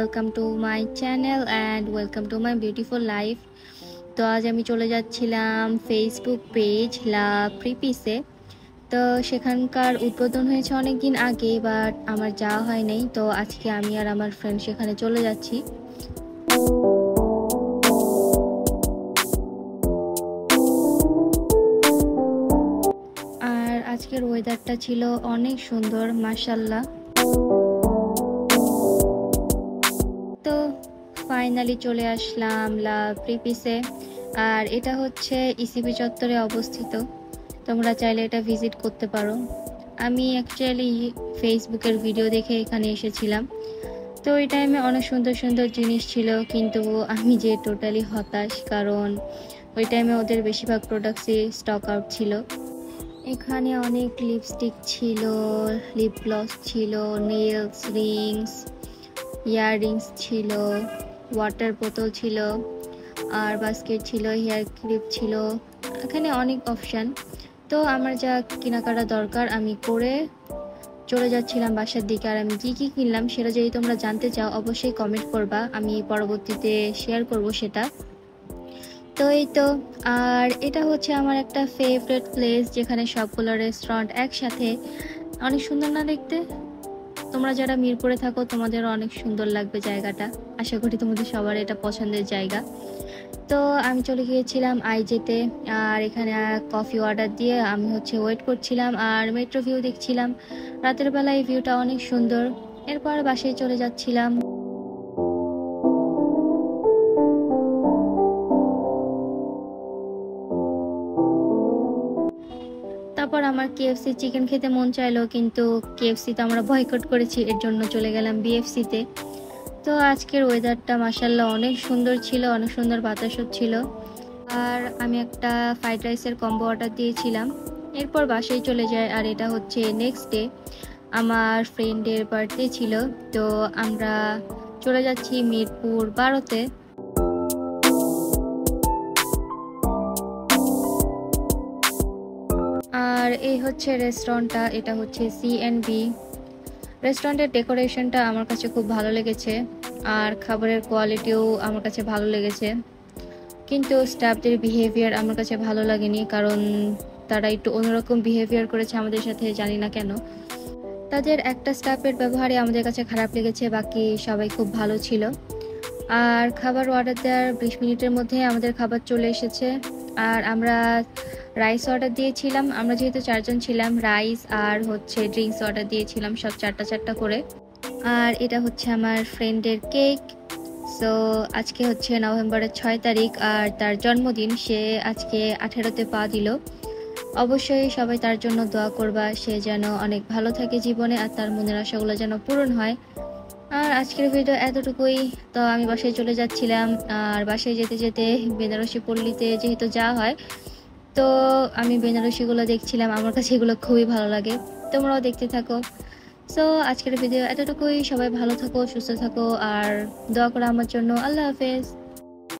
welcome to my channel and welcome to my beautiful life. তো আজ আমি চলে যাচ্ছিলাম ফেসবুক পেজ লা প্রিপিসে। তো সেখানকার উদ্বোধন হয়েছে অনেক দিন আগে, বাট আমার যাওয়া হয় নাই। তো আজকে আমি আর আমার ফ্রেন্ড সেখানে চলে যাচ্ছি। আর আজকের ওয়েদারটা ছিল অনেক সুন্দর, মাশাআল্লাহ। তো ফাইনালি চলে আসলাম লা প্রিপিসে। আর এটা হচ্ছে ইসিবি চত্বরে অবস্থিত। তোমরা চাইলে এটা ভিজিট করতে পারো। আমি অ্যাকচুয়ালি ফেসবুকের ভিডিও দেখে এখানে এসেছিলাম। তো ওই টাইমে অনেক সুন্দর সুন্দর জিনিস ছিল, কিন্তু আমি যে টোটালি হতাশ, কারণ ওই টাইমে ওদের বেশিরভাগ প্রোডাক্টসই স্টক আউট ছিল। এখানে অনেক লিপস্টিক ছিল, লিপ গ্লস ছিল, নেলস, রিংস, ইয়াররিংস ছিল, ওয়াটার বোতল ছিল, আর বাস্কেট ছিল, হেয়ার ক্লিপ ছিল। এখানে অনেক অপশান। তো আমার যা কেনাকাটা দরকার আমি করে চলে যাচ্ছিলাম বাসার দিকে। আর আমি কি কিনলাম সেটা যদি তোমরা জানতে চাও অবশ্যই কমেন্ট করবা, আমি পরবর্তীতে শেয়ার করব সেটা। তো এই তো। আর এটা হচ্ছে আমার একটা ফেভারিট প্লেস, যেখানে সবগুলো রেস্টুরেন্ট একসাথে। অনেক সুন্দর না দেখতে? তোমরা যারা মিরপুরে থাকো তোমাদেরও অনেক সুন্দর লাগবে জায়গাটা। আশা করি তোমাদের সবার এটা পছন্দের জায়গা। তো আমি চলে গিয়েছিলাম আইজেতে। আর এখানে কফি অর্ডার দিয়ে আমি ওয়েট করছিলাম আর মেট্রো ভিউ দেখছিলাম। রাতের বেলা এই ভিউটা অনেক সুন্দর। এরপর বাসায় চলে যাচ্ছিলাম। তারপর আমার কেএফসি চিকেন খেতে মন চাইলো, কিন্তু কেএফসি তো আমরা বয়কট করেছি, এর জন্য চলে গেলাম বিএফসিতে। তো আজকের ওয়েদারটা মাশাআল্লাহ অনেক সুন্দর ছিল, অনেক সুন্দর বাতাস হচ্ছিল। আর আমি একটা ফ্রাইড রাইসের কম্বো অর্ডার দিয়েছিলাম। এরপর বাসায় চলে যায়। আর এটা হচ্ছে নেক্সট ডে, আমার ফ্রেন্ডের বার্থডে ছিল। তো আমরা চলে যাচ্ছি মিরপুর 12-তে। আর এই হচ্ছে রেস্টুরেন্টটা, এটা হচ্ছে সিএনবি। রেস্টুরেন্টের ডেকোরেশনটা আমার কাছে খুব ভালো লেগেছে, আর খাবারের কোয়ালিটিও আমার কাছে ভালো লেগেছে। কিন্তু স্টাফদের বিহেভিয়ার আমার কাছে ভালো লাগেনি, কারণ তারা একটু অন্যরকম বিহেভিয়ার করেছে আমাদের সাথে, জানি না কেন। তাদের একটা স্টাফের ব্যবহারে আমাদের কাছে খারাপ লেগেছে, বাকি সবাই খুব ভালো ছিল। আর খাবার অর্ডার দেওয়ার 20 মিনিটের মধ্যে আমাদের খাবার চলে এসেছে। আর আমরা রাইস অর্ডার দিয়েছিলাম, আমরা যেহেতু 4 জন ছিলাম। রাইস আর ড্রিঙ্কস অর্ডার দিয়েছিলাম, সব 4টা করে। আর এটা হচ্ছে আমার ফ্রেন্ডের কেক। সো আজকে হচ্ছে নভেম্বরের 6 তারিখ, আর তার জন্মদিন। সে আজকে 18-তে পা দিল। অবশ্যই সবাই তার জন্য দোয়া করবা, সে যেন অনেক ভালো থাকে জীবনে, আর তার মনের আশাগুলো যেন পূরণ হয়। আর আজকের ভিডিও এতটুকুই। তো আমি বাসায় চলে যাচ্ছিলাম। আর বাসায় যেতে যেতে বেনারসি পল্লীতে যেহেতু যাওয়া হয়, তো আমি বেনারসিগুলো দেখছিলাম। আমার কাছে এগুলো খুবই ভালো লাগে, তোমরাও দেখতে থাকো। সো আজকের ভিডিও এতটুকুই। সবাই ভালো থাকো, সুস্থ থাকো, আর দোয়া করো আমার জন্য। আল্লাহ হাফেজ।